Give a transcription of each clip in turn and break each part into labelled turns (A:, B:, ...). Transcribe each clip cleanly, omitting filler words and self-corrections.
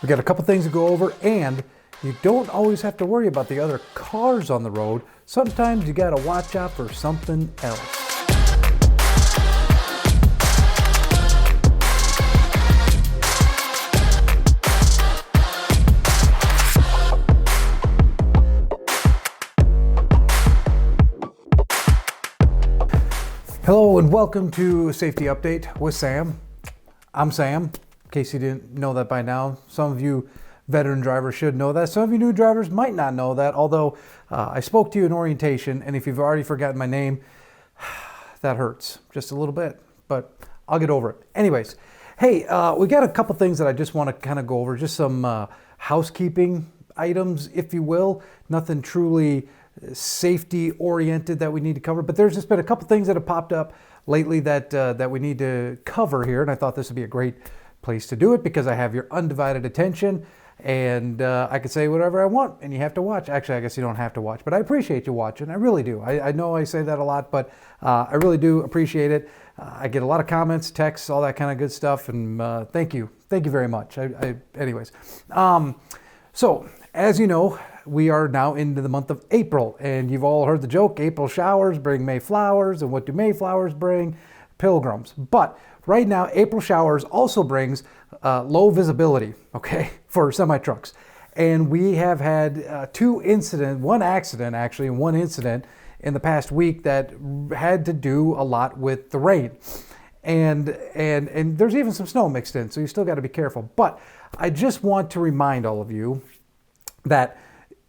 A: We got a couple things to go over, and you don't always have to worry about the other cars on the road. Sometimes you got to watch out for something else. Hello and welcome to Safety Update with Sam. I'm Sam, in case you didn't know that by now. Some of you veteran drivers should know that. Some of you new drivers might not know that, although I spoke to you in orientation, and if you've already forgotten my name, that hurts just a little bit, but I'll get over it. Anyways, hey, we got a couple things that I just want to kind of go over, just some housekeeping items, if you will. Nothing truly safety oriented that we need to cover, but there's just been a couple things that have popped up lately that we need to cover here, and I thought this would be a great place to do it because I have your undivided attention, and I could say whatever I want and you have to watch. Actually, I guess you don't have to watch, but I appreciate you watching. I really do. I know I say that a lot, but I really do appreciate it. I get a lot of comments, texts, all that kind of good stuff, and thank you very much. Anyways, so as you know, we are now into the month of April, and you've all heard the joke, April showers bring May flowers, and what do May flowers bring? Pilgrims. But right now, April showers also brings low visibility, okay, for semi-trucks. And we have had one accident actually, and one incident in the past week that had to do a lot with the rain. And there's even some snow mixed in, so you still got to be careful. But I just want to remind all of you that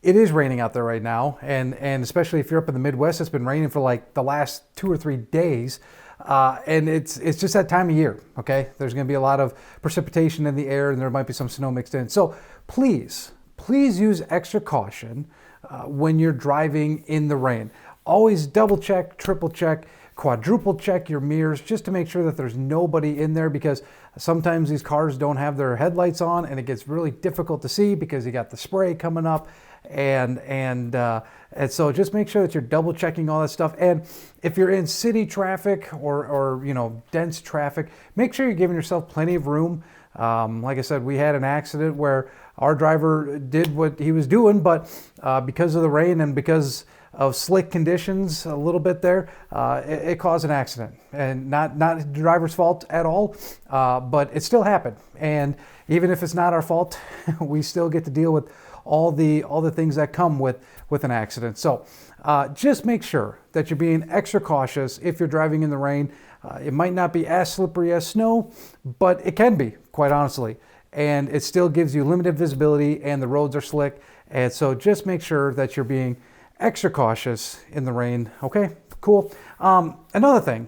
A: it is raining out there right now, and especially if you're up in the Midwest, it's been raining for like the last 2 or 3 days, and it's just that time of year, okay? There's going to be a lot of precipitation in the air, and there might be some snow mixed in. So please use extra caution when you're driving in the rain. Always double check, triple check, quadruple check your mirrors just to make sure that there's nobody in there, because sometimes these cars don't have their headlights on and it gets really difficult to see because you got the spray coming up, and so just make sure that you're double checking all that stuff. And if you're in city traffic or dense traffic, make sure you're giving yourself plenty of room. Like I said, we had an accident where our driver did what he was doing, but because of the rain and because of slick conditions a little bit there, it caused an accident, and not the driver's fault at all, but it still happened. And even if it's not our fault, we still get to deal with all the things that come with an accident. So just make sure that you're being extra cautious if you're driving in the rain. It might not be as slippery as snow, but it can be, quite honestly. And it still gives you limited visibility, and the roads are slick. And so just make sure that you're being extra cautious in the rain. Okay, cool. Another thing,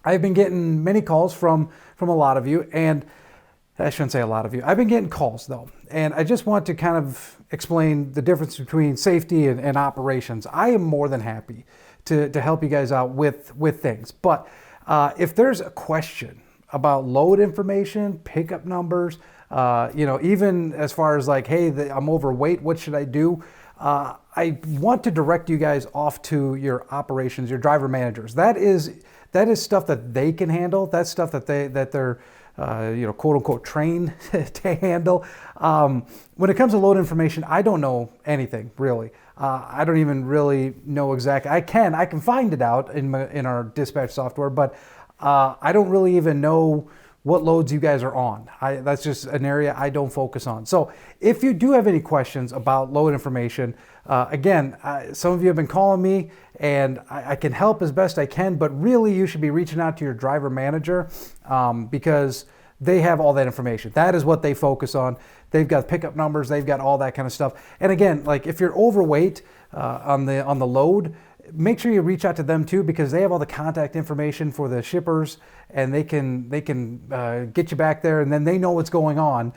A: I've been getting many calls from a lot of you, and I shouldn't say a lot of you. I've been getting calls though, and I just want to kind of explain the difference between safety and operations. I am more than happy to help you guys out with things, but if there's a question about load information, pickup numbers, even as far as like, hey, I'm overweight, what should I do? I want to direct you guys off to your operations, your driver managers. That is stuff that they can handle. That's stuff that they're quote unquote trained to handle. When it comes to load information, I don't know anything really. I don't even really know exactly. I can find it out in our dispatch software, but I don't really even know what loads you guys are on. That's just an area I don't focus on. So if you do have any questions about load information, again, some of you have been calling me, and I can help as best I can, but really you should be reaching out to your driver manager because they have all that information. That is what they focus on. They've got pickup numbers, they've got all that kind of stuff. And again, like if you're overweight on the load, make sure you reach out to them too, because they have all the contact information for the shippers, and they can get you back there, and then they know what's going on.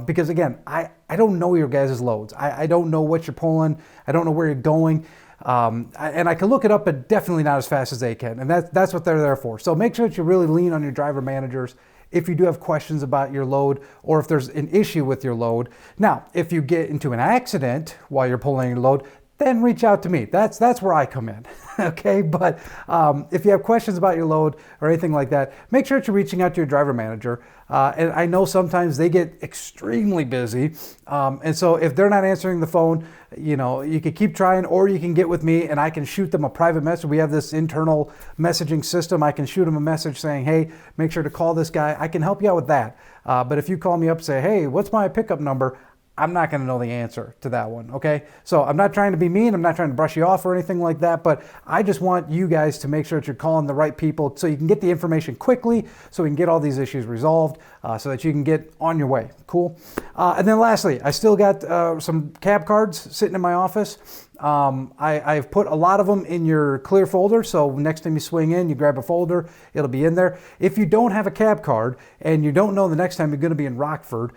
A: Because again, I don't know your guys' loads. I don't know what you're pulling. I don't know where you're going. And I can look it up, but definitely not as fast as they can. And that's what they're there for. So make sure that you really lean on your driver managers if you do have questions about your load, or if there's an issue with your load. Now, if you get into an accident while you're pulling your load, then reach out to me. That's where I come in, okay? But if you have questions about your load or anything like that, make sure that you're reaching out to your driver manager. And I know sometimes they get extremely busy. And so if they're not answering the phone, you can keep trying, or you can get with me and I can shoot them a private message. We have this internal messaging system. I can shoot them a message saying, hey, make sure to call this guy. I can help you out with that. But if you call me up and say, hey, what's my pickup number? I'm not going to know the answer to that one, okay? So I'm not trying to be mean. I'm not trying to brush you off or anything like that, but I just want you guys to make sure that you're calling the right people so you can get the information quickly, so we can get all these issues resolved, so that you can get on your way. Cool? And then lastly, I still got some cab cards sitting in my office. I've put a lot of them in your clear folder, so next time you swing in, you grab a folder, it'll be in there. If you don't have a cab card and you don't know the next time you're going to be in Rockford,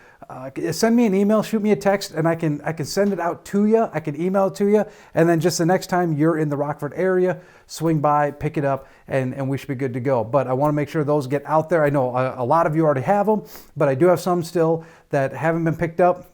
A: send me an email, shoot me a text, and I can send it out to you. I can email it to you, and then just the next time you're in the Rockford area, swing by, pick it up, and we should be good to go. But I want to make sure those get out there. I know a lot of you already have them, but I do have some still that haven't been picked up.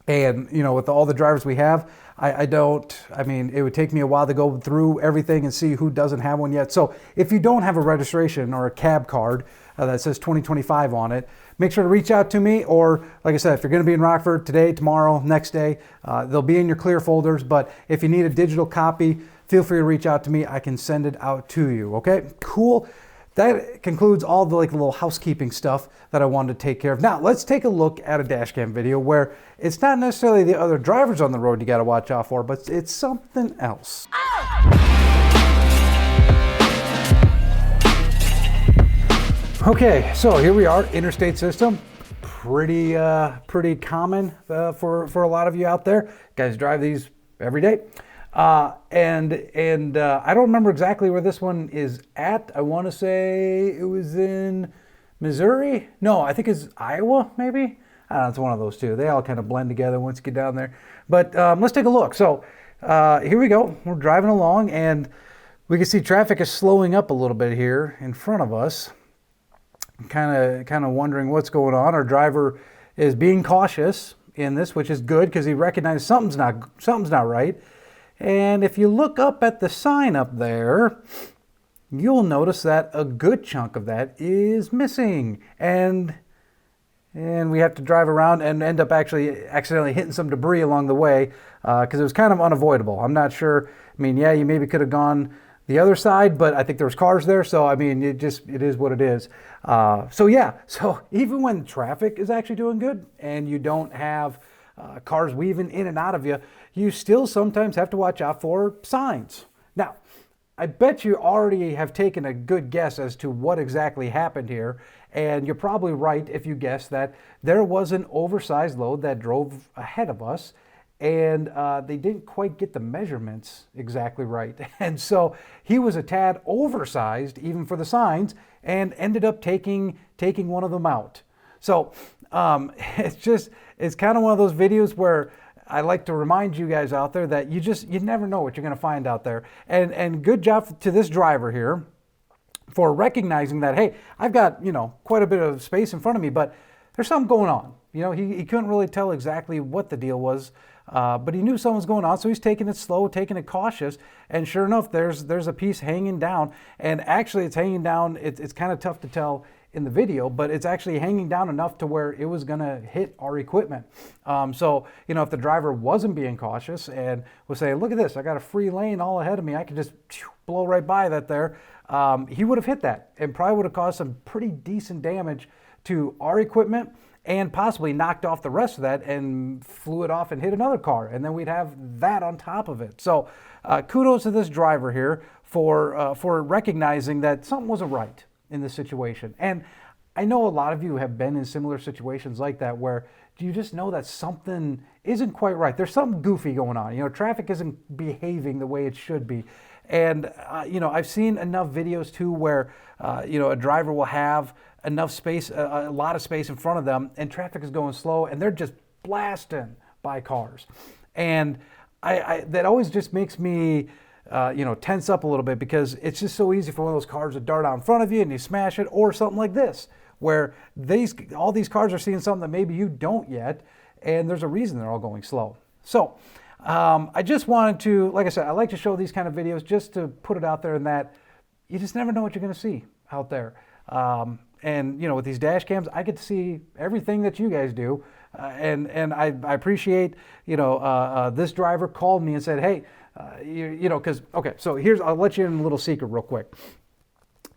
A: And, with all the drivers we have, it would take me a while to go through everything and see who doesn't have one yet. So if you don't have a registration or a cab card that says 2025 on it, make sure to reach out to me. Or like I said, if you're going to be in Rockford today, tomorrow, next day, they'll be in your clear folders. But if you need a digital copy, feel free to reach out to me. I can send it out to you. Okay, cool. That concludes all the little housekeeping stuff that I wanted to take care of. Now, let's take a look at a dash cam video where it's not necessarily the other drivers on the road you got to watch out for, but it's something else. Okay, so here we are, Interstate System. Pretty common for a lot of you out there. You guys drive these every day. And I don't remember exactly where this one is at. I want to say it was in Missouri. No, I think it's Iowa, maybe. I don't know, it's one of those two. They all kind of blend together once you get down there. But let's take a look. So here we go. We're driving along, and we can see traffic is slowing up a little bit here in front of us. Kind of wondering what's going on. Our driver is being cautious in this, which is good because he recognized something's not right. And if you look up at the sign up there, you'll notice that a good chunk of that is missing. And we have to drive around and end up actually accidentally hitting some debris along the way because it was kind of unavoidable. I'm not sure. Yeah, you maybe could have gone the other side, but I think there was cars there. So, it is what it is. So even when traffic is actually doing good and you don't have cars weaving in and out of you, you still sometimes have to watch out for signs. Now, I bet you already have taken a good guess as to what exactly happened here, and you're probably right if you guess that there was an oversized load that drove ahead of us, and they didn't quite get the measurements exactly right. And so he was a tad oversized even for the signs and ended up taking one of them out. So it's kind of one of those videos where I like to remind you guys out there that you never know what you're going to find out there. And good job to this driver here for recognizing that, hey, I've got, quite a bit of space in front of me, but there's something going on. He couldn't really tell exactly what the deal was, but he knew something was going on, so he's taking it slow, taking it cautious, and sure enough, there's a piece hanging down, and actually it's hanging down, it's kind of tough to tell in the video, but it's actually hanging down enough to where it was gonna hit our equipment. So, if the driver wasn't being cautious and was saying, look at this, I got a free lane all ahead of me, I can just blow right by that there, he would have hit that and probably would have caused some pretty decent damage to our equipment and possibly knocked off the rest of that and flew it off and hit another car. And then we'd have that on top of it. So kudos to this driver here for recognizing that something wasn't right in this situation. And I know a lot of you have been in similar situations like that where you just know that something isn't quite right. There's something goofy going on. Traffic isn't behaving the way it should be. And, I've seen enough videos too where, a driver will have enough space, a lot of space in front of them, and traffic is going slow and they're just blasting by cars. And that always just makes me tense up a little bit because it's just so easy for one of those cars to dart out in front of you and you smash it, or something like this, where all these cars are seeing something that maybe you don't yet, and there's a reason they're all going slow. So I just wanted to, like I said, I like to show these kind of videos just to put it out there, in that you just never know what you're going to see out there. And, you know, with these dash cams, I get to see everything that you guys do. And I appreciate, you know, this driver called me and said, hey, you know, because, okay, so I'll let you in a little secret real quick.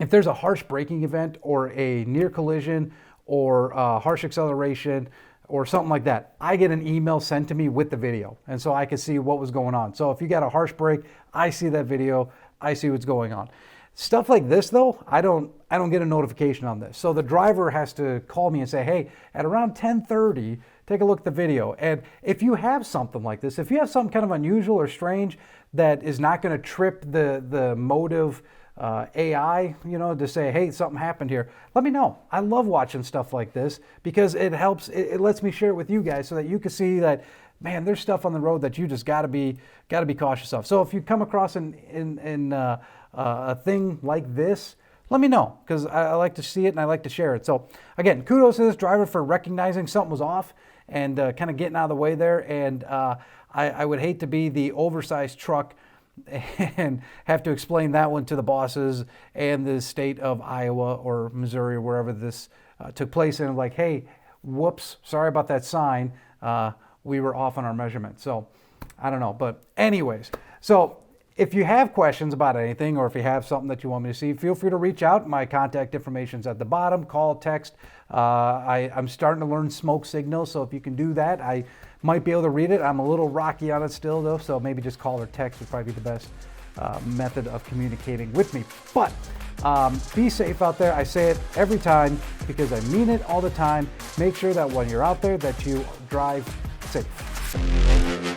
A: If there's a harsh braking event or a near collision or harsh acceleration or something like that, I get an email sent to me with the video. And so I can see what was going on. So if you got a harsh brake, I see that video, I see what's going on. Stuff like this though, I don't get a notification on this. So the driver has to call me and say, hey, at around 10:30, take a look at the video. And if you have something like this, if you have something kind of unusual or strange that is not going to trip the motive AI, you know, to say, hey, something happened here, let me know. I love watching stuff like this because it helps, it lets me share it with you guys so that you can see that, man, there's stuff on the road that you just gotta be cautious of. So if you come across a thing like this, let me know, because I like to see it and I like to share it. So again, kudos to this driver for recognizing something was off and kind of getting out of the way there. And I would hate to be the oversized truck and have to explain that one to the bosses and the state of Iowa or Missouri or wherever this took place, and like, hey, whoops, sorry about that sign. We were off on our measurement. So I don't know, but anyways, so if you have questions about anything, or if you have something that you want me to see, feel free to reach out. My contact information's at the bottom. Call, text. I'm starting to learn smoke signals, so if you can do that, I might be able to read it. I'm a little rocky on it still, though, so maybe just call or text would probably be the best method of communicating with me. But be safe out there. I say it every time because I mean it all the time. Make sure that when you're out there that you drive safe.